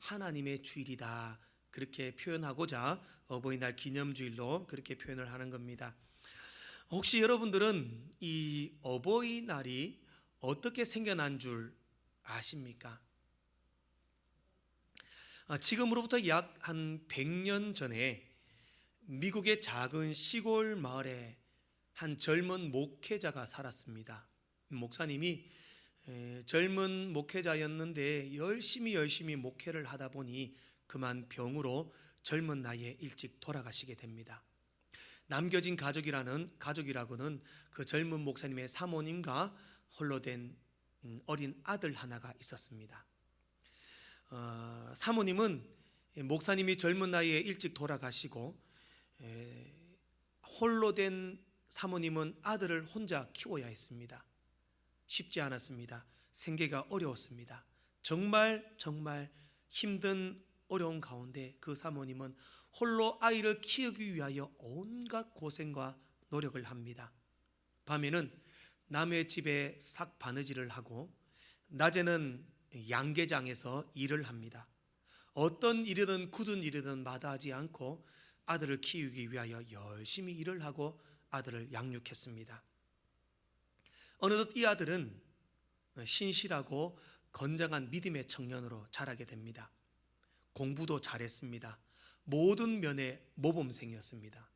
하나님의 주일이다, 그렇게 표현하고자 어버이날 기념주일로 그렇게 표현을 하는 겁니다. 혹시 여러분들은 이 어버이날이 어떻게 생겨난 줄 아십니까? 지금으로부터 약 한 100년 전에 미국의 작은 시골 마을에 한 젊은 목회자가 살았습니다. 목사님이 젊은 목회자였는데 열심히 목회를 하다 보니 그만 병으로 젊은 나이에 일찍 돌아가시게 됩니다. 남겨진 가족이라고는 그 젊은 목사님의 사모님과 홀로 된 어린 아들 하나가 있었습니다. 사모님은 목사님이 젊은 나이에 일찍 돌아가시고 홀로 된 사모님은 아들을 혼자 키워야 했습니다. 쉽지 않았습니다. 생계가 어려웠습니다. 정말 힘든 어려운 가운데 그 사모님은 홀로 아이를 키우기 위하여 온갖 고생과 노력을 합니다. 밤에는 남의 집에 싹 바느질을 하고 낮에는 양계장에서 일을 합니다. 어떤 일이든 굳은 일이든 마다하지 않고 아들을 키우기 위하여 열심히 일을 하고 아들을 양육했습니다. 어느덧 이 아들은 신실하고 건장한 믿음의 청년으로 자라게 됩니다. 공부도 잘했습니다. 모든 면의 모범생이었습니다.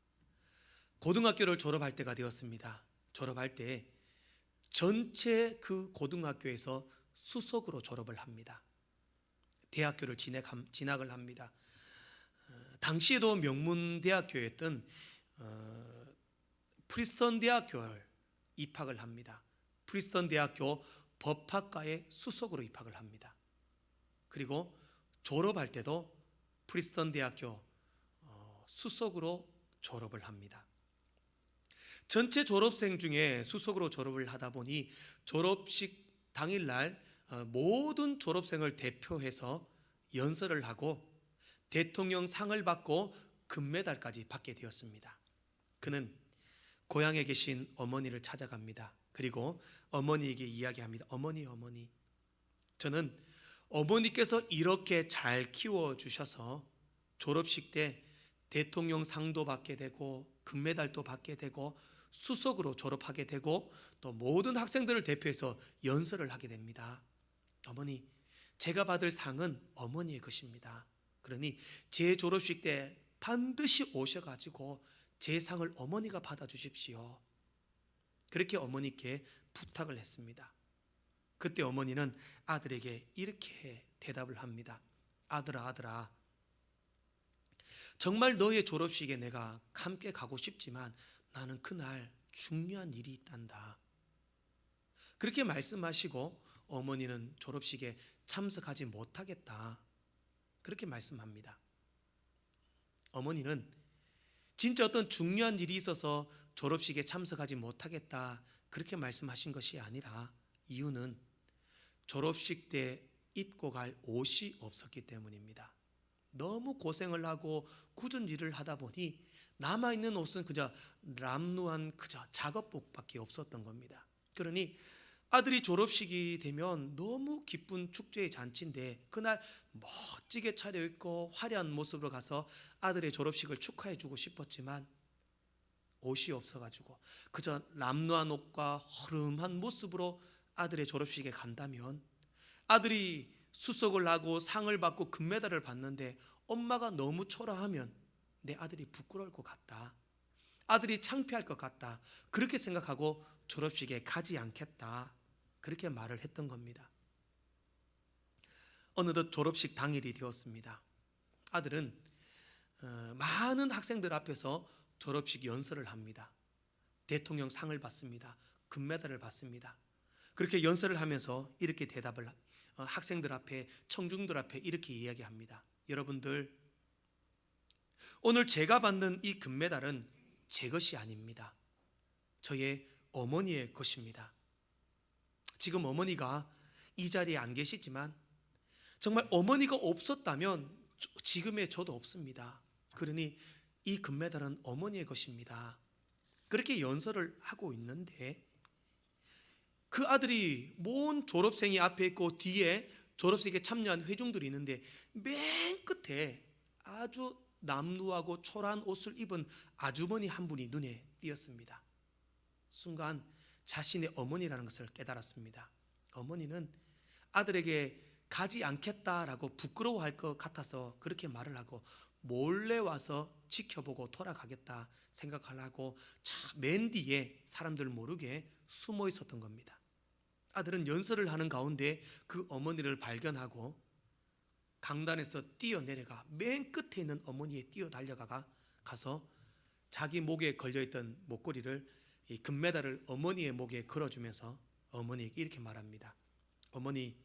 고등학교를 졸업할 때가 되었습니다. 졸업할 때 전체 그 고등학교에서 수석으로 졸업을 합니다. 대학교를 진학을 합니다. 당시에도 명문대학교였던 프리스턴 대학교를 입학을 합니다. 프리스턴 대학교 법학과에 수석으로 입학을 합니다. 그리고 졸업할 때도 프리스턴 대학교 수석으로 졸업을 합니다. 전체 졸업생 중에 수석으로 졸업을 하다 보니 졸업식 당일날 모든 졸업생을 대표해서 연설을 하고 대통령 상을 받고 금메달까지 받게 되었습니다. 그는 고향에 계신 어머니를 찾아갑니다. 그리고 어머니에게 이야기합니다. 어머니, 저는 어머니께서 이렇게 잘 키워주셔서 졸업식 때 대통령 상도 받게 되고 금메달도 받게 되고 수석으로 졸업하게 되고 또 모든 학생들을 대표해서 연설을 하게 됩니다. 어머니, 제가 받을 상은 어머니의 것입니다. 그러니 제 졸업식 때 반드시 오셔가지고 제 상을 어머니가 받아주십시오. 그렇게 어머니께 부탁을 했습니다. 그때 어머니는 아들에게 이렇게 대답을 합니다. 아들아, 정말 너의 졸업식에 내가 함께 가고 싶지만 나는 그날 중요한 일이 있단다. 그렇게 말씀하시고 어머니는 졸업식에 참석하지 못하겠다, 그렇게 말씀합니다. 어머니는 진짜 어떤 중요한 일이 있어서 졸업식에 참석하지 못하겠다, 그렇게 말씀하신 것이 아니라 이유는 졸업식 때 입고 갈 옷이 없었기 때문입니다. 너무 고생을 하고 굳은 일을 하다 보니 남아있는 옷은 그저 람루한 그저 작업복밖에 없었던 겁니다. 그러니 아들이 졸업식이 되면 너무 기쁜 축제의 잔치인데 그날 멋지게 차려입고 화려한 모습으로 가서 아들의 졸업식을 축하해주고 싶었지만 옷이 없어가지고 그저 람루한 옷과 허름한 모습으로 아들의 졸업식에 간다면 아들이 수석을 하고 상을 받고 금메달을 받는데 엄마가 너무 초라하면 내 아들이 부끄러울 것 같다, 아들이 창피할 것 같다, 그렇게 생각하고 졸업식에 가지 않겠다, 그렇게 말을 했던 겁니다. 어느덧 졸업식 당일이 되었습니다. 아들은 많은 학생들 앞에서 졸업식 연설을 합니다. 대통령 상을 받습니다. 금메달을 받습니다. 그렇게 연설을 하면서 이렇게 대답을 학생들 앞에, 청중들 앞에 이렇게 이야기합니다. 여러분들, 오늘 제가 받는 이 금메달은 제 것이 아닙니다. 저의 어머니의 것입니다. 지금 어머니가 이 자리에 안 계시지만 정말 어머니가 없었다면 지금의 저도 없습니다. 그러니 이 금메달은 어머니의 것입니다. 그렇게 연설을 하고 있는데 그 아들이 모든 졸업생이 앞에 있고 뒤에 졸업식에 참여한 회중들이 있는데 맨 끝에 아주 남루하고 초라한 옷을 입은 아주머니 한 분이 눈에 띄었습니다. 순간 자신의 어머니라는 것을 깨달았습니다. 어머니는 아들에게 가지 않겠다라고 부끄러워할 것 같아서 그렇게 말을 하고 몰래 와서 지켜보고 돌아가겠다 생각하려고 맨 뒤에 사람들 모르게 숨어 있었던 겁니다. 아들은 연설을 하는 가운데 그 어머니를 발견하고 강단에서 뛰어내려가 맨 끝에 있는 어머니에 뛰어 달려가서 자기 목에 걸려있던 목걸이를, 이 금메달을 어머니의 목에 걸어주면서 어머니에게 이렇게 말합니다. 어머니,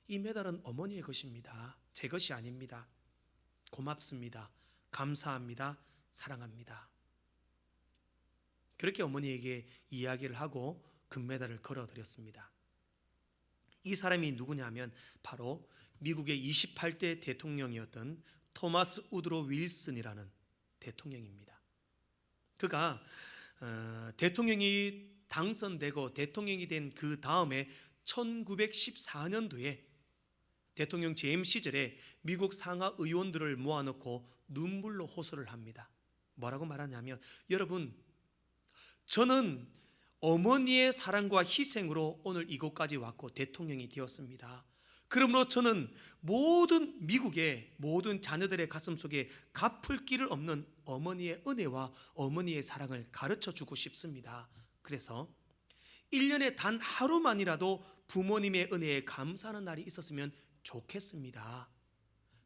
이 메달은 어머니의 것입니다. 제 것이 아닙니다. 고맙습니다. 감사합니다. 사랑합니다. 그렇게 어머니에게 이야기를 하고 금메달을 걸어드렸습니다. 이 사람이 누구냐면 바로 미국의 28대 대통령이었던 토마스 우드로 윌슨이라는 대통령입니다. 그가 대통령이 당선되고 대통령이 된 그 다음에 1914년도에 대통령 재임 시절에 미국 상하 의원들을 모아놓고 눈물로 호소를 합니다. 뭐라고 말하냐면, 여러분, 저는 어머니의 사랑과 희생으로 오늘 이곳까지 왔고 대통령이 되었습니다. 그러므로 저는 모든 미국의 모든 자녀들의 가슴 속에 갚을 길을 없는 어머니의 은혜와 어머니의 사랑을 가르쳐주고 싶습니다. 그래서 1년에 단 하루만이라도 부모님의 은혜에 감사하는 날이 있었으면 좋겠습니다.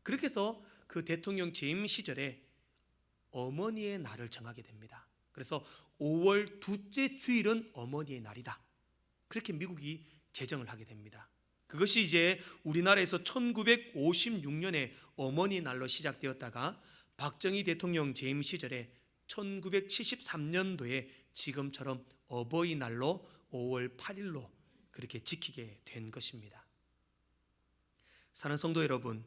그렇게 해서 그 대통령 재임 시절에 어머니의 날을 정하게 됩니다. 그래서 5월 둘째 주일은 어머니의 날이다. 그렇게 미국이 제정을 하게 됩니다. 그것이 이제 우리나라에서 1956년에 어머니 날로 시작되었다가 박정희 대통령 재임 시절에 1973년도에 지금처럼 어버이날로 5월 8일로 그렇게 지키게 된 것입니다. 사랑하는 성도 여러분,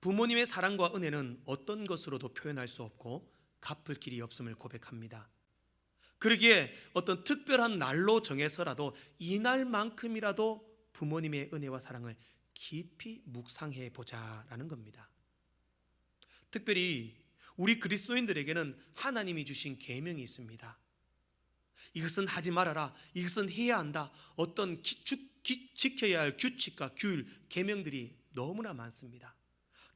부모님의 사랑과 은혜는 어떤 것으로도 표현할 수 없고 갚을 길이 없음을 고백합니다. 그러기에 어떤 특별한 날로 정해서라도 이날만큼이라도 부모님의 은혜와 사랑을 깊이 묵상해 보자라는 겁니다. 특별히 우리 그리스도인들에게는 하나님이 주신 계명이 있습니다. 이것은 하지 말아라, 이것은 해야 한다, 어떤 지켜야 할 규칙과 규율, 계명들이 너무나 많습니다.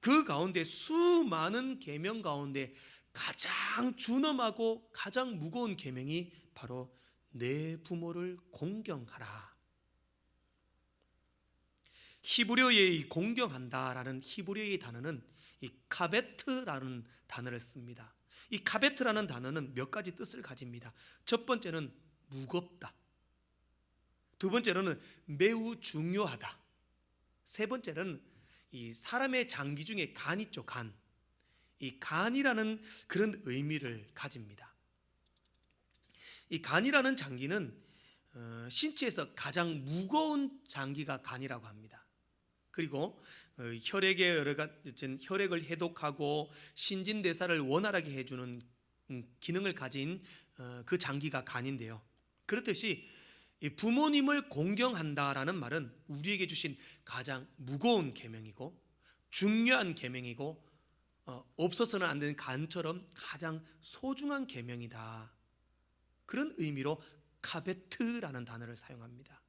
그 가운데 수많은 계명 가운데 가장 준엄하고 가장 무거운 계명이 바로 내 부모를 공경하라. 히브리어의 공경한다라는 히브리어의 단어는 이 카베트라는 단어를 씁니다. 이 카베트라는 단어는 몇 가지 뜻을 가집니다. 첫 번째는 무겁다. 두 번째로는 매우 중요하다. 세 번째는 이 사람의 장기 중에 간 있죠, 간. 이 간이라는 그런 의미를 가집니다. 이 간이라는 장기는 신체에서 가장 무거운 장기가 간이라고 합니다. 그리고 혈액의 여러 가지 혈액을 해독하고 신진대사를 원활하게 해주는 기능을 가진 그 장기가 간인데요. 그렇듯이 부모님을 공경한다라는 말은 우리에게 주신 가장 무거운 계명이고 중요한 계명이고 없어서는 안 되는 간처럼 가장 소중한 계명이다. 그런 의미로 카베트라는 단어를 사용합니다.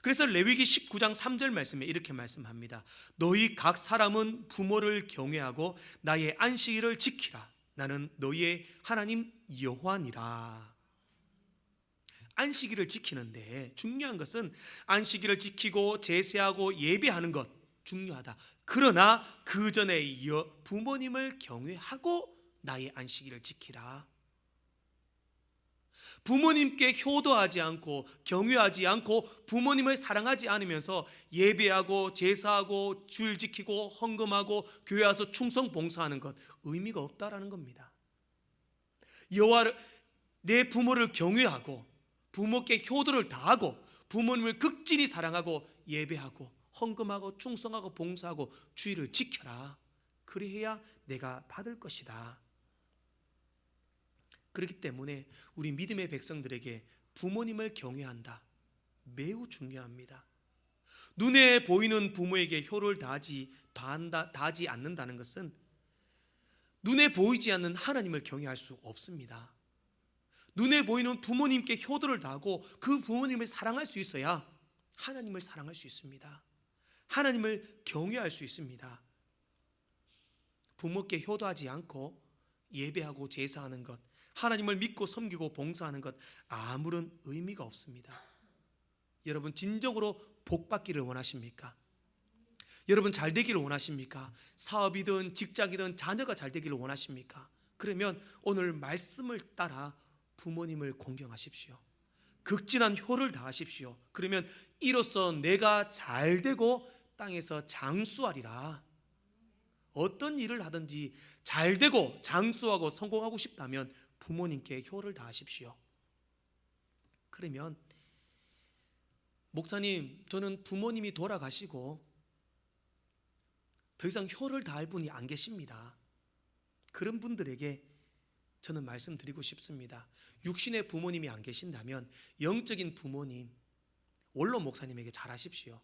그래서 레위기 19장 3절 말씀에 이렇게 말씀합니다. 너희 각 사람은 부모를 경외하고 나의 안식일을 지키라. 나는 너희의 하나님 여호와니라. 안식일을 지키는데 중요한 것은 안식일을 지키고 제사하고 예배하는 것 중요하다. 그러나 그 전에 부모님을 경외하고 나의 안식일을 지키라. 부모님께 효도하지 않고 경외하지 않고 부모님을 사랑하지 않으면서 예배하고 제사하고 주일 지키고 헌금하고 교회 와서 충성 봉사하는 것 의미가 없다라는 겁니다. 여호와를 내 부모를 경외하고 부모께 효도를 다하고 부모님을 극진히 사랑하고 예배하고 헌금하고 충성하고 봉사하고 주일을 지켜라. 그래야 내가 받을 것이다. 그렇기 때문에 우리 믿음의 백성들에게 부모님을 경외한다. 매우 중요합니다. 눈에 보이는 부모에게 효를 다하지 않는다는 것은 눈에 보이지 않는 하나님을 경외할 수 없습니다. 눈에 보이는 부모님께 효도를 다하고 그 부모님을 사랑할 수 있어야 하나님을 사랑할 수 있습니다. 하나님을 경외할 수 있습니다. 부모께 효도하지 않고 예배하고 제사하는 것, 하나님을 믿고 섬기고 봉사하는 것 아무런 의미가 없습니다. 여러분 진정으로 복 받기를 원하십니까? 여러분 잘 되기를 원하십니까? 사업이든 직장이든 자녀가 잘 되기를 원하십니까? 그러면 오늘 말씀을 따라 부모님을 공경하십시오. 극진한 효를 다하십시오. 그러면 이로써 내가 잘 되고 땅에서 장수하리라. 어떤 일을 하든지 잘 되고 장수하고 성공하고 싶다면 부모님께 효를 다하십시오. 그러면 목사님, 저는 부모님이 돌아가시고 더 이상 효를 다할 분이 안 계십니다. 그런 분들에게 저는 말씀드리고 싶습니다. 육신의 부모님이 안 계신다면 영적인 부모님, 원로 목사님에게 잘하십시오.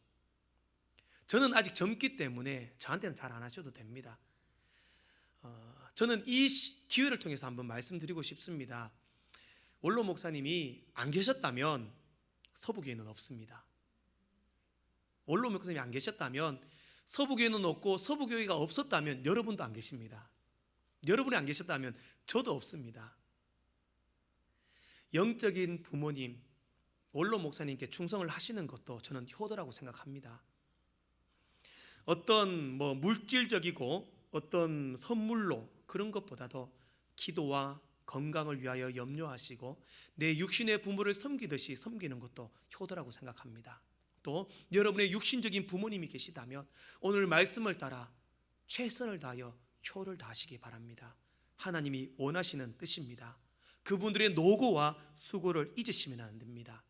저는 아직 젊기 때문에 저한테는 잘 안 하셔도 됩니다. 저는 이 기회를 통해서 한번 말씀드리고 싶습니다. 원로 목사님이 안 계셨다면 서부교회는 없습니다. 원로 목사님이 안 계셨다면 서부교회는 없고, 서부교회가 없었다면 여러분도 안 계십니다. 여러분이 안 계셨다면 저도 없습니다. 영적인 부모님, 원로 목사님께 충성을 하시는 것도 저는 효도라고 생각합니다. 어떤 물질적이고 어떤 선물로 그런 것보다도 기도와 건강을 위하여 염려하시고 내 육신의 부모를 섬기듯이 섬기는 것도 효도라고 생각합니다. 또 여러분의 육신적인 부모님이 계시다면 오늘 말씀을 따라 최선을 다하여 효를 다하시기 바랍니다. 하나님이 원하시는 뜻입니다. 그분들의 노고와 수고를 잊으시면 안 됩니다.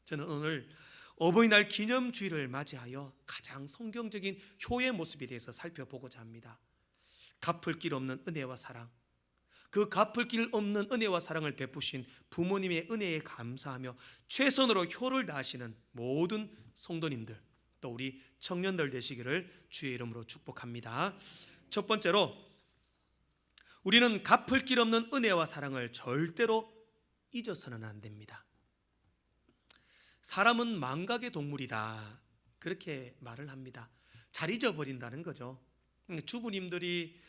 저는 오늘 어버이날 기념주일을 맞이하여 가장 성경적인 효의 모습에 대해서 살펴보고자 합니다. 갚을 길 없는 은혜와 사랑, 그 갚을 길 없는 은혜와 사랑을 베푸신 부모님의 은혜에 감사하며 최선으로 효를 다하시는 모든 성도님들, 또 우리 청년들 되시기를 주의 이름으로 축복합니다. 첫 번째로, 우리는 갚을 길 없는 은혜와 사랑을 절대로 잊어서는 안 됩니다. 사람은 망각의 동물이다, 그렇게 말을 합니다. 잘 잊어버린다는 거죠. 주부님들이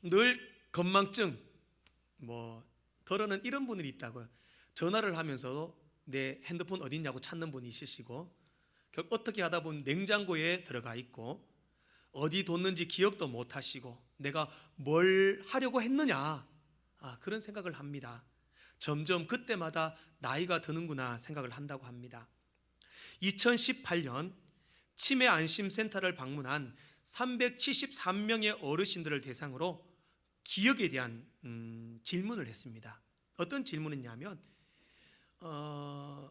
늘 건망증, 더러는 이런 분들이 있다고요. 전화를 하면서도 내 핸드폰 어디 있냐고 찾는 분이 있으시고, 어떻게 하다 보면 냉장고에 들어가 있고 어디 뒀는지 기억도 못 하시고 내가 뭘 하려고 했느냐, 그런 생각을 합니다. 점점 그때마다 나이가 드는구나 생각을 한다고 합니다. 2018년 치매 안심센터를 방문한 373명의 어르신들을 대상으로 기억에 대한 질문을 했습니다. 어떤 질문이냐면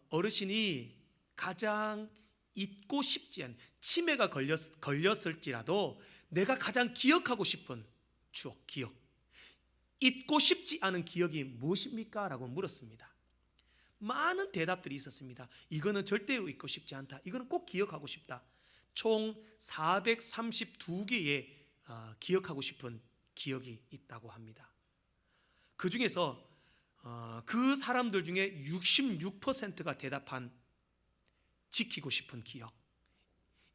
어르신이 가장 잊고 싶지 않은, 치매가 걸렸을지라도 내가 가장 기억하고 싶은 추억, 기억, 잊고 싶지 않은 기억이 무엇입니까? 라고 물었습니다. 많은 대답들이 있었습니다. 이거는 절대 잊고 싶지 않다, 이거는 꼭 기억하고 싶다. 총 432개의 기억하고 싶은 기억이 있다고 합니다. 그 중에서 그 사람들 중에 66%가 대답한 지키고 싶은 기억,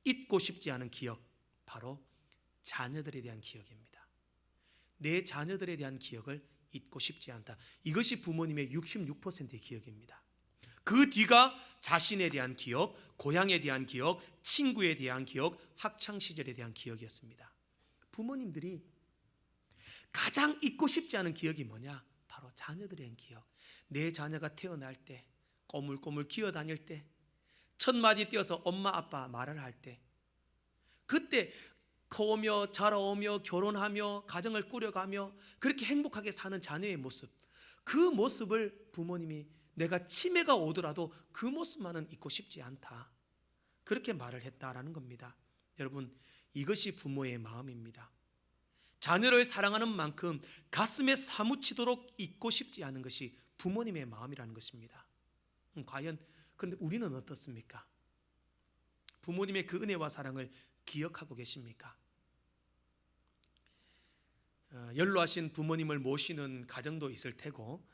잊고 싶지 않은 기억, 바로 자녀들에 대한 기억입니다. 내 자녀들에 대한 기억을 잊고 싶지 않다. 이것이 부모님의 66%의 기억입니다. 그 뒤가 자신에 대한 기억, 고향에 대한 기억, 친구에 대한 기억, 학창시절에 대한 기억이었습니다. 부모님들이 가장 잊고 싶지 않은 기억이 뭐냐? 바로 자녀들에 대한 기억. 내 자녀가 태어날 때, 꼬물꼬물 기어다닐 때, 첫 마디 띄어서 엄마 아빠 말을 할 때, 그때 커오며 자라오며 결혼하며 가정을 꾸려가며 그렇게 행복하게 사는 자녀의 모습, 그 모습을 부모님이 내가 치매가 오더라도 그 모습만은 잊고 싶지 않다, 그렇게 말을 했다라는 겁니다. 여러분, 이것이 부모의 마음입니다. 자녀를 사랑하는 만큼 가슴에 사무치도록 잊고 싶지 않은 것이 부모님의 마음이라는 것입니다. 과연 그런데 우리는 어떻습니까? 부모님의 그 은혜와 사랑을 기억하고 계십니까? 연로하신 부모님을 모시는 가정도 있을 테고,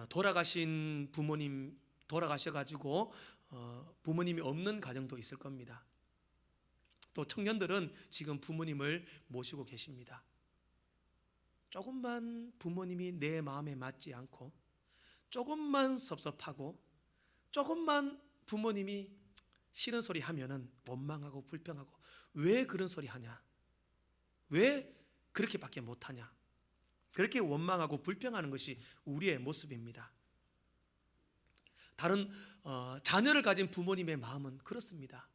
돌아가신 부모님 돌아가셔가지고 부모님이 없는 가정도 있을 겁니다. 또 청년들은 지금 부모님을 모시고 계십니다. 조금만 부모님이 내 마음에 맞지 않고, 조금만 섭섭하고, 조금만 부모님이 싫은 소리 하면은 원망하고 불평하고, 왜 그런 소리 하냐? 왜 그렇게밖에 못하냐? 그렇게 원망하고 불평하는 것이 우리의 모습입니다. 다른 자녀를 가진 부모님의 마음은 그렇습니다.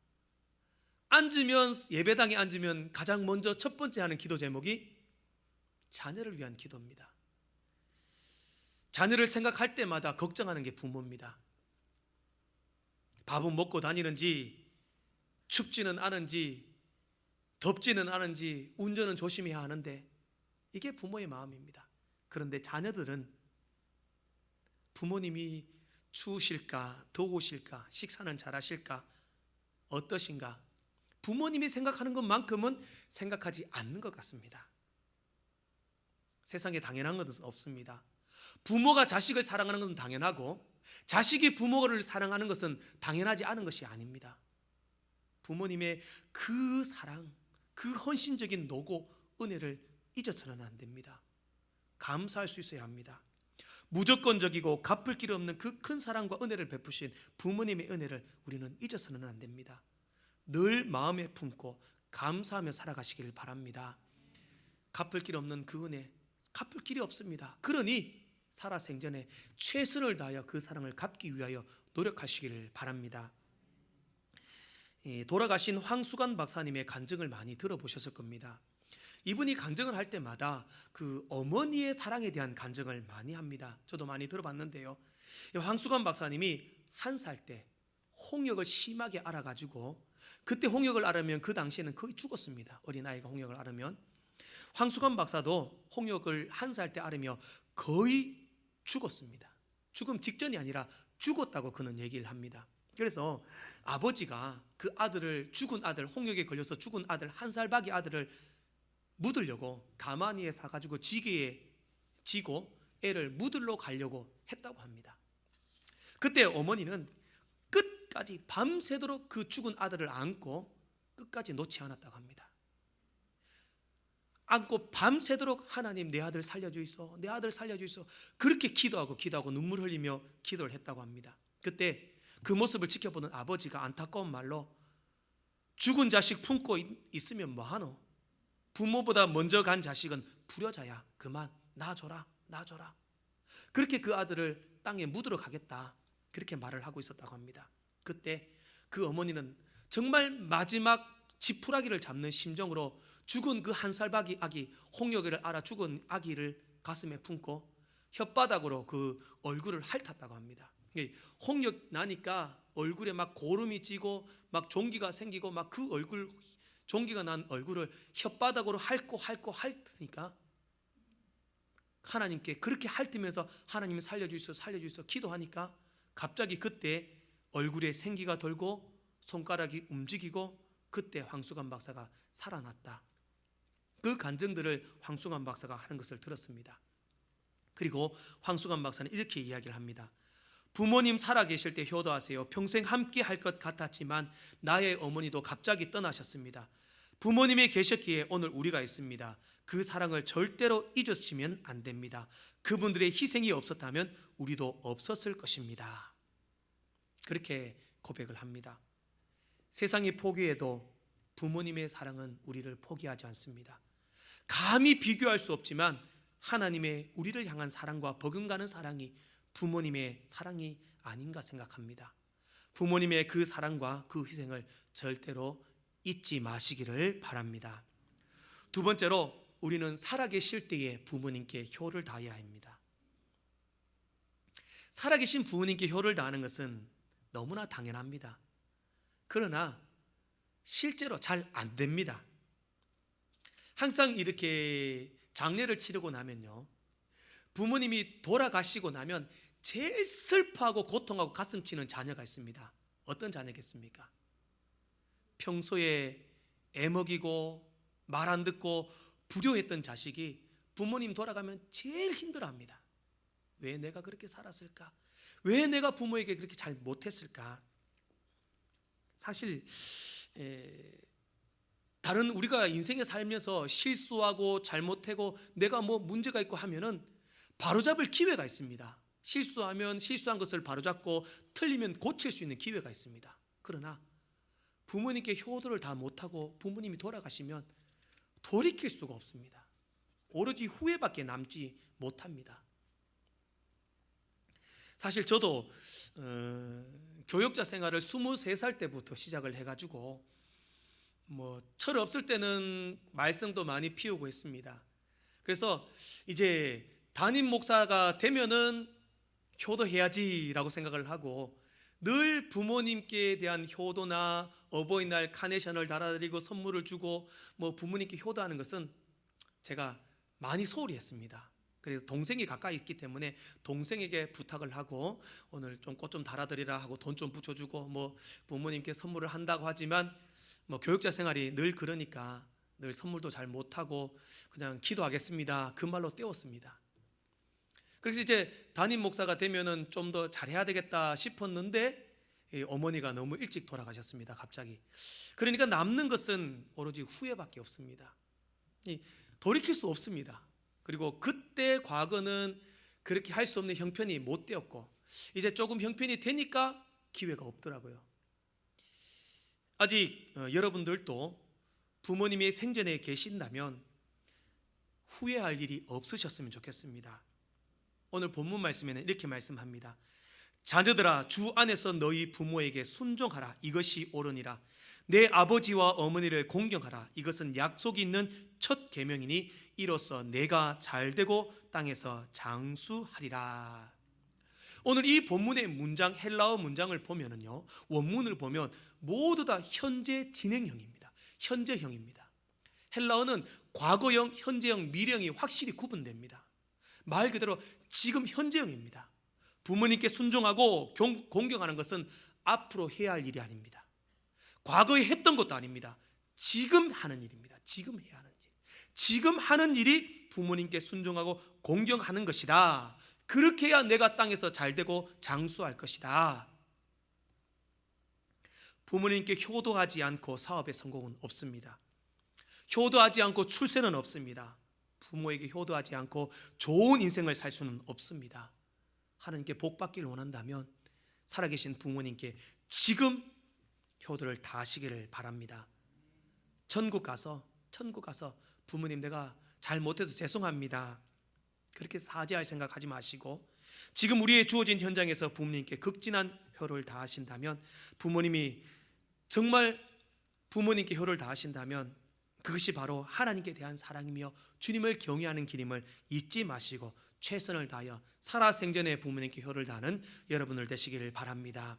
앉으면, 예배당에 앉으면 가장 먼저 첫 번째 하는 기도 제목이 자녀를 위한 기도입니다. 자녀를 생각할 때마다 걱정하는 게 부모입니다. 밥은 먹고 다니는지, 춥지는 않은지, 덥지는 않은지, 운전은 조심해야 하는데, 이게 부모의 마음입니다. 그런데 자녀들은 부모님이 추우실까, 더우실까, 식사는 잘하실까, 어떠신가, 부모님이 생각하는 것만큼은 생각하지 않는 것 같습니다. 세상에 당연한 것은 없습니다. 부모가 자식을 사랑하는 것은 당연하고, 자식이 부모를 사랑하는 것은 당연하지 않은 것이 아닙니다. 부모님의 그 사랑, 그 헌신적인 노고, 은혜를 잊어서는 안 됩니다. 감사할 수 있어야 합니다. 무조건적이고 갚을 길 없는 그 큰 사랑과 은혜를 베푸신 부모님의 은혜를 우리는 잊어서는 안 됩니다. 늘 마음에 품고 감사하며 살아가시길 바랍니다. 갚을 길 없는 그 은혜, 갚을 길이 없습니다. 그러니 살아생전에 최선을 다하여 그 사랑을 갚기 위하여 노력하시길 바랍니다. 돌아가신 황수관 박사님의 간증을 많이 들어보셨을 겁니다. 이분이 간증을 할 때마다 그 어머니의 사랑에 대한 간증을 많이 합니다. 저도 많이 들어봤는데요, 황수관 박사님이 1살 때 홍역을 심하게 앓아가지고, 그때 홍역을 앓으면 그 당시에는 거의 죽었습니다. 어린아이가 홍역을 앓으면. 황수관 박사도 홍역을 1살 때 앓으며 거의 죽었습니다. 죽음 직전이 아니라 죽었다고 그는 얘기를 합니다. 그래서 아버지가 그 아들을, 죽은 아들, 홍역에 걸려서 죽은 아들, 1살 박이 아들을 묻으려고 가마니에 사가지고 지게에 지고 애를 묻으러 가려고 했다고 합니다. 그때 어머니는 끝까지 밤새도록 그 죽은 아들을 안고 끝까지 놓지 않았다고 합니다. 안고 밤새도록 하나님, 내 아들 살려주이소, 내 아들 살려주이소, 그렇게 기도하고 눈물 흘리며 기도를 했다고 합니다. 그때 그 모습을 지켜보는 아버지가 안타까운 말로, 죽은 자식 품고 있으면 뭐하노? 부모보다 먼저 간 자식은 불효자야. 그만 놔줘라. 그렇게 그 아들을 땅에 묻으러 가겠다, 그렇게 말을 하고 있었다고 합니다. 그때 그 어머니는 정말 마지막 지푸라기를 잡는 심정으로 죽은 그 1살 박이 아기, 홍역을 앓아 죽은 아기를 가슴에 품고 혓바닥으로 그 얼굴을 핥았다고 합니다. 홍역 나니까 얼굴에 막 고름이 찌고 막 종기가 생기고, 막 그 얼굴, 종기가 난 얼굴을 혓바닥으로 핥으니까 하나님께 그렇게 핥으면서 하나님 살려주시소 기도하니까, 갑자기 그때 얼굴에 생기가 돌고 손가락이 움직이고, 그때 황수관 박사가 살아났다. 그 간증들을 황수관 박사가 하는 것을 들었습니다. 그리고 황수관 박사는 이렇게 이야기를 합니다. 부모님 살아계실 때 효도하세요. 평생 함께 할 것 같았지만 나의 어머니도 갑자기 떠나셨습니다. 부모님이 계셨기에 오늘 우리가 있습니다. 그 사랑을 절대로 잊으시면 안 됩니다. 그분들의 희생이 없었다면 우리도 없었을 것입니다. 그렇게 고백을 합니다. 세상이 포기해도 부모님의 사랑은 우리를 포기하지 않습니다. 감히 비교할 수 없지만 하나님의 우리를 향한 사랑과 버금가는 사랑이 부모님의 사랑이 아닌가 생각합니다. 부모님의 그 사랑과 그 희생을 절대로 잊지 마시기를 바랍니다. 두 번째로, 우리는 살아계실 때에 부모님께 효를 다해야 합니다. 살아계신 부모님께 효를 다하는 것은 너무나 당연합니다. 그러나 실제로 잘 안 됩니다. 항상 이렇게 장례를 치르고 나면요, 부모님이 돌아가시고 나면 제일 슬퍼하고 고통하고 가슴 치는 자녀가 있습니다. 어떤 자녀겠습니까? 평소에 애먹이고 말 안 듣고 불효했던 자식이 부모님 돌아가면 제일 힘들어합니다. 왜 내가 그렇게 살았을까? 왜 내가 부모에게 그렇게 잘 못했을까? 사실 다른 우리가 인생에 살면서 실수하고 잘못하고 내가 뭐 문제가 있고 하면은 바로잡을 기회가 있습니다. 실수하면 실수한 것을 바로잡고 틀리면 고칠 수 있는 기회가 있습니다. 그러나 부모님께 효도를 다 못하고 부모님이 돌아가시면 돌이킬 수가 없습니다. 오로지 후회밖에 남지 못합니다. 사실 저도 교역자 생활을 23살 때부터 시작을 해가지고 뭐 철 없을 때는 말썽도 많이 피우고 했습니다. 그래서 이제 담임 목사가 되면은 효도해야지라고 생각을 하고 늘 부모님께 대한 효도나 어버이날 카네이션을 달아드리고 선물을 주고 뭐 부모님께 효도하는 것은 제가 많이 소홀히 했습니다. 그래서 동생이 가까이 있기 때문에 동생에게 부탁을 하고 오늘 좀 꽃 좀 달아드리라 하고 돈 좀 붙여주고 뭐 부모님께 선물을 한다고 하지만 뭐 교육자 생활이 늘 그러니까 늘 선물도 잘 못하고 그냥 기도하겠습니다 그 말로 때웠습니다. 그래서 이제 담임 목사가 되면은 좀 더 잘해야 되겠다 싶었는데 어머니가 너무 일찍 돌아가셨습니다. 갑자기. 그러니까 남는 것은 오로지 후회밖에 없습니다. 돌이킬 수 없습니다. 그리고 그때 과거는 그렇게 할 수 없는 형편이 못 되었고 이제 조금 형편이 되니까 기회가 없더라고요. 아직 여러분들도 부모님이 생전에 계신다면 후회할 일이 없으셨으면 좋겠습니다. 오늘 본문 말씀에는 이렇게 말씀합니다. 자녀들아 주 안에서 너희 부모에게 순종하라. 이것이 옳으니라. 내 아버지와 어머니를 공경하라. 이것은 약속이 있는 첫 계명이니 이로써 내가 잘되고 땅에서 장수하리라. 오늘 이 본문의 문장 헬라어 문장을 보면은요 원문을 보면 모두 다 현재 진행형입니다. 현재형입니다. 헬라어는 과거형, 현재형, 미래형이 확실히 구분됩니다. 말 그대로 지금 현재형입니다. 부모님께 순종하고 공경하는 것은 앞으로 해야 할 일이 아닙니다. 과거에 했던 것도 아닙니다. 지금 하는 일입니다. 지금 해야 하는 일. 지금 하는 일이 부모님께 순종하고 공경하는 것이다. 그렇게 해야 내가 땅에서 잘되고 장수할 것이다. 부모님께 효도하지 않고 사업의 성공은 없습니다. 효도하지 않고 출세는 없습니다. 부모에게 효도하지 않고 좋은 인생을 살 수는 없습니다. 하나님께 복 받기를 원한다면 살아계신 부모님께 지금 효도를 다하시기를 바랍니다. 천국 가서 부모님 내가 잘못해서 죄송합니다 그렇게 사죄할 생각하지 마시고 지금 우리의 주어진 현장에서 부모님께 극진한 효를 다하신다면 부모님이 정말 부모님께 효를 다하신다면 그것이 바로 하나님께 대한 사랑이며 주님을 경외하는 길임을 잊지 마시고 최선을 다하여 살아생전에 부모님께 효를 다하는 여러분들 되시기를 바랍니다.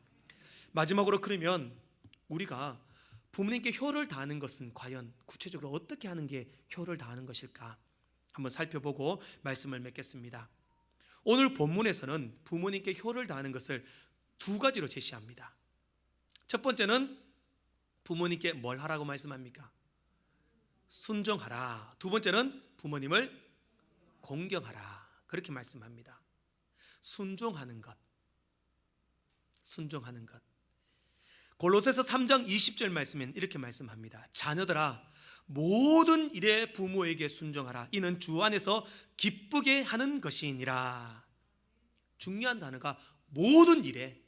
마지막으로 그러면 우리가 부모님께 효를 다하는 것은 과연 구체적으로 어떻게 하는 게 효를 다하는 것일까? 한번 살펴보고 말씀을 맺겠습니다. 오늘 본문에서는 부모님께 효를 다하는 것을 두 가지로 제시합니다. 첫 번째는 부모님께 뭘 하라고 말씀합니까? 순종하라. 두 번째는 부모님을 공경하라. 그렇게 말씀합니다. 순종하는 것. 골로새서 3장 20절 말씀엔 이렇게 말씀합니다. 자녀들아 모든 일에 부모에게 순종하라. 이는 주 안에서 기쁘게 하는 것이니라. 중요한 단어가 모든 일에.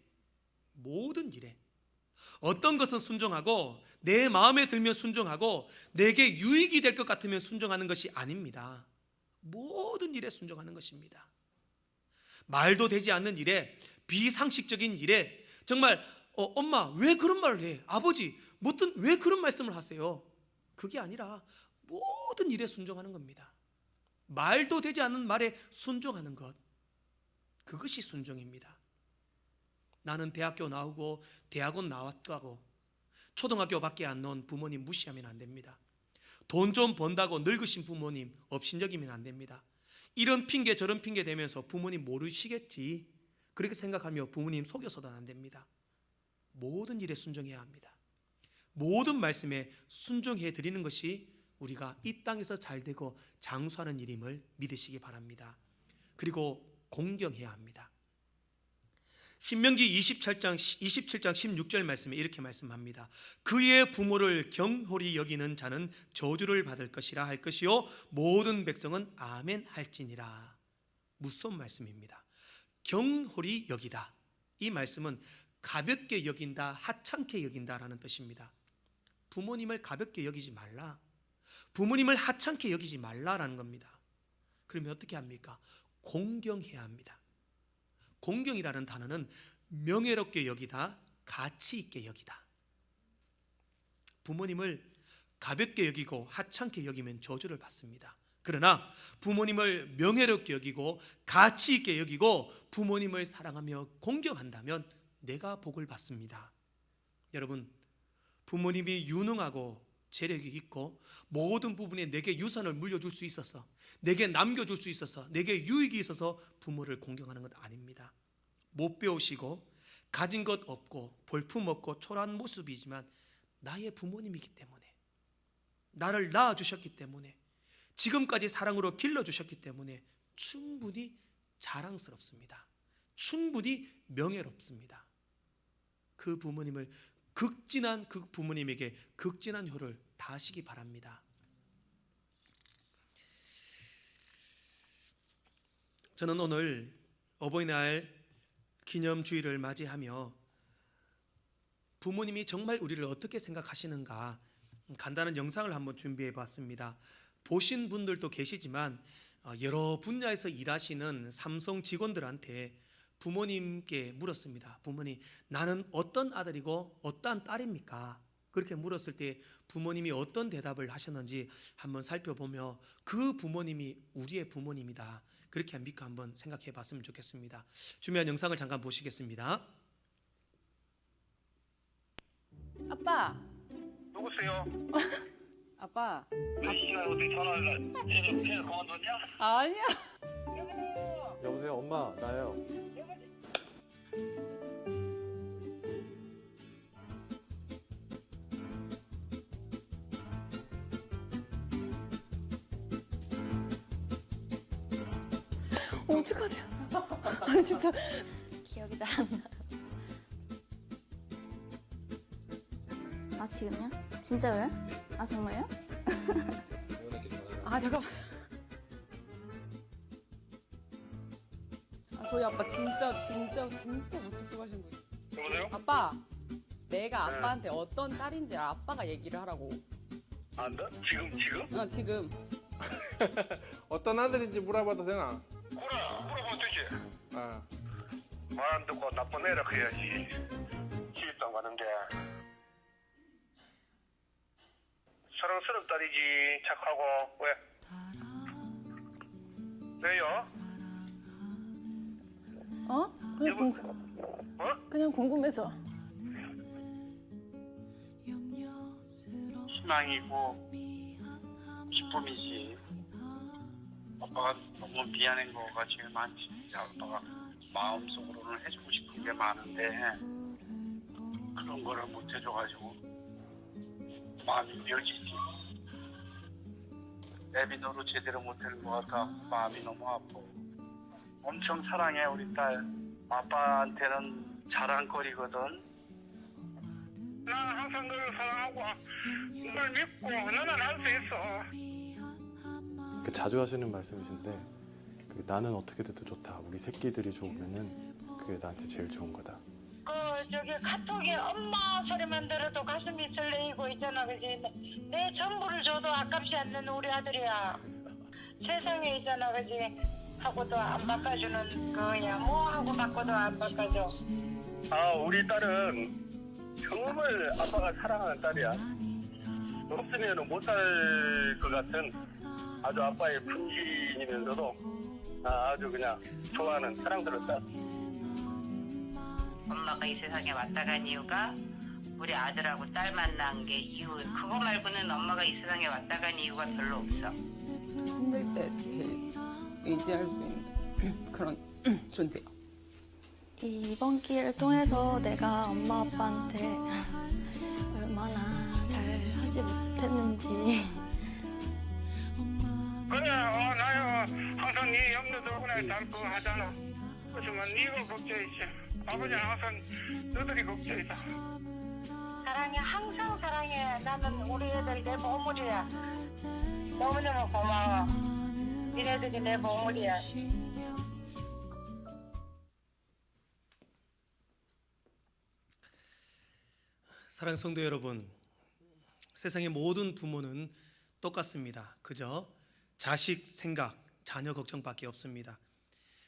어떤 것은 순종하고 내 마음에 들면 순종하고 내게 유익이 될 것 같으면 순종하는 것이 아닙니다. 모든 일에 순종하는 것입니다. 말도 되지 않는 일에, 비상식적인 일에 정말 엄마 왜 그런 말을 해? 아버지 왜 그런 말씀을 하세요? 그게 아니라 모든 일에 순종하는 겁니다. 말도 되지 않는 말에 순종하는 것, 그것이 순종입니다. 나는 대학교 나오고 대학원 나왔다고 초등학교밖에 안 나온 부모님 무시하면 안 됩니다. 돈 좀 번다고 늙으신 부모님 업신여기면 안 됩니다. 이런 핑계 저런 핑계 대면서 부모님 모르시겠지 그렇게 생각하며 부모님 속여서도 안 됩니다. 모든 일에 순종해야 합니다. 모든 말씀에 순종해 드리는 것이 우리가 이 땅에서 잘되고 장수하는 일임을 믿으시기 바랍니다. 그리고 공경해야 합니다. 신명기 27장 16절 말씀에 이렇게 말씀합니다. 그의 부모를 경홀히 여기는 자는 저주를 받을 것이라 할 것이요 모든 백성은 아멘 할지니라. 무서운 말씀입니다. 경홀히 여기다. 이 말씀은 가볍게 여긴다, 하찮게 여긴다라는 뜻입니다. 부모님을 가볍게 여기지 말라, 부모님을 하찮게 여기지 말라라는 겁니다. 그러면 어떻게 합니까? 공경해야 합니다. 공경이라는 단어는 명예롭게 여기다, 가치 있게 여기다. 부모님을 가볍게 여기고 하찮게 여기면 저주를 받습니다. 그러나 부모님을 명예롭게 여기고 가치 있게 여기고 부모님을 사랑하며 공경한다면 내가 복을 받습니다. 여러분, 부모님이 유능하고 재력이 있고 모든 부분에 내게 유산을 물려줄 수 있어서, 내게 남겨줄 수 있어서, 내게 유익이 있어서 부모를 공경하는 것 아닙니다. 못 배우시고 가진 것 없고 볼품 없고 초라한 모습이지만 나의 부모님이기 때문에, 나를 낳아주셨기 때문에, 지금까지 사랑으로 길러주셨기 때문에 충분히 자랑스럽습니다. 충분히 명예롭습니다. 그 부모님을 그 부모님에게 극진한 효를 다하시기 바랍니다. 저는 오늘 어버이날 기념주일을 맞이하며 부모님이 정말 우리를 어떻게 생각하시는가 간단한 영상을 한번 준비해 봤습니다. 보신 분들도 계시지만 여러 분야에서 일하시는 삼성 직원들한테 부모님께 물었습니다. 부모님, 나는 어떤 아들이고 어떠한 딸입니까? 그렇게 물었을 때 부모님이 어떤 대답을 하셨는지 한번 살펴보며 그 부모님이 우리의 부모님이다, 그렇게 믿고 한번 생각해 봤으면 좋겠습니다. 준비한 영상을 잠깐 보시겠습니다. 아빠. 누구세요? 아빠. 이 시간에 어떻게 전화를 해 그만뒀냐? 아니야. 여보세요, 엄마, 나예요. 어떡하지? 아니 진짜 기억이 잘 안 나. 아 지금요? 진짜 그래? 아 정말요? 아 잠깐만. 아 저희 아빠 진짜 못해서 하시는 거예요. 여보세요? 아빠, 내가 아빠한테 어떤 딸인지 아빠가 얘기를 하라고. 안다? 지금? 아 지금. 어떤 아들인지 물어봐도 되나? 물어보면 되지. 아, 말 안 듣고 나쁜 애라 해야지. 시집도 안 가는데. 사랑스러운 딸이지. 착하고. 왜? 왜요? 그냥 궁금해서. 희망이고 기쁨이지. 아빠가 너무 미안한 거가 제일 많지. 아빠가 마음속으로는 해주고 싶은 게 많은데 그런 거를 못 해줘가지고 마음이 미어지지. 내비노로 제대로 못하는 것 같아. 마음이 너무 아파. 엄청 사랑해 우리 딸. 아빠한테는 자랑거리거든. 난 항상 너를 사랑하고 널 믿고 너는 할 수 있어. 자주 하시는 말씀이신데 나는 어떻게 돼도 좋다, 우리 새끼들이 좋으면은 그게 나한테 제일 좋은 거다. 저기 카톡에 엄마 소리만 들어도 가슴이 설레이고 있잖아, 그지? 내 전부를 줘도 아깝지 않는 우리 아들이야. 세상에 있잖아, 그지? 하고도 안 바꿔주는 거야. 뭐 하고 바꿔도 안 바꿔줘. 우리 딸은 정말 아빠가 사랑하는 딸이야. 없으면 못 살 것 같은 아주 아빠의 품질이면서도 아주 그냥 좋아하는 사랑스러운 딸. 엄마가 이 세상에 왔다 간 이유가 우리 아들하고 딸 만난 게 이유. 그거 말고는 엄마가 이 세상에 왔다 간 이유가 별로 없어. 힘들 때 제일 의지할 수 있는 그런 존재요. 이번 기회를 통해서 내가 엄마 아빠한테 얼마나 못했는지. 그래, 나요 항상 네 염려도 그래 닮고 하잖아. 그렇지만 네가 걱정이지. 아버지는 항상 너들이 걱정이다. 사랑해, 항상 사랑해. 나는 우리 애들 내 보물이야. 너무너무 고마워. 니네들이 내 보물이야. 사랑하는 성도 여러분, 세상의 모든 부모는 똑같습니다. 그저 자식 생각, 자녀 걱정밖에 없습니다.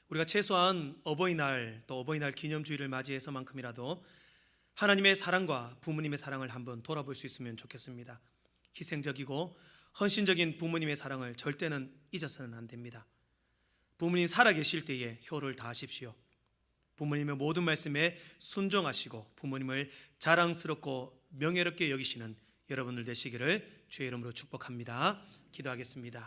우리가 최소한 어버이날 또 어버이날 기념주의를 맞이해서만큼이라도 하나님의 사랑과 부모님의 사랑을 한번 돌아볼 수 있으면 좋겠습니다. 희생적이고 헌신적인 부모님의 사랑을 절대는 잊어서는 안 됩니다. 부모님 살아계실 때에 효를 다하십시오. 부모님의 모든 말씀에 순종하시고 부모님을 자랑스럽고 명예롭게 여기시는 여러분들 되시기를 주의 이름으로 축복합니다. 기도하겠습니다.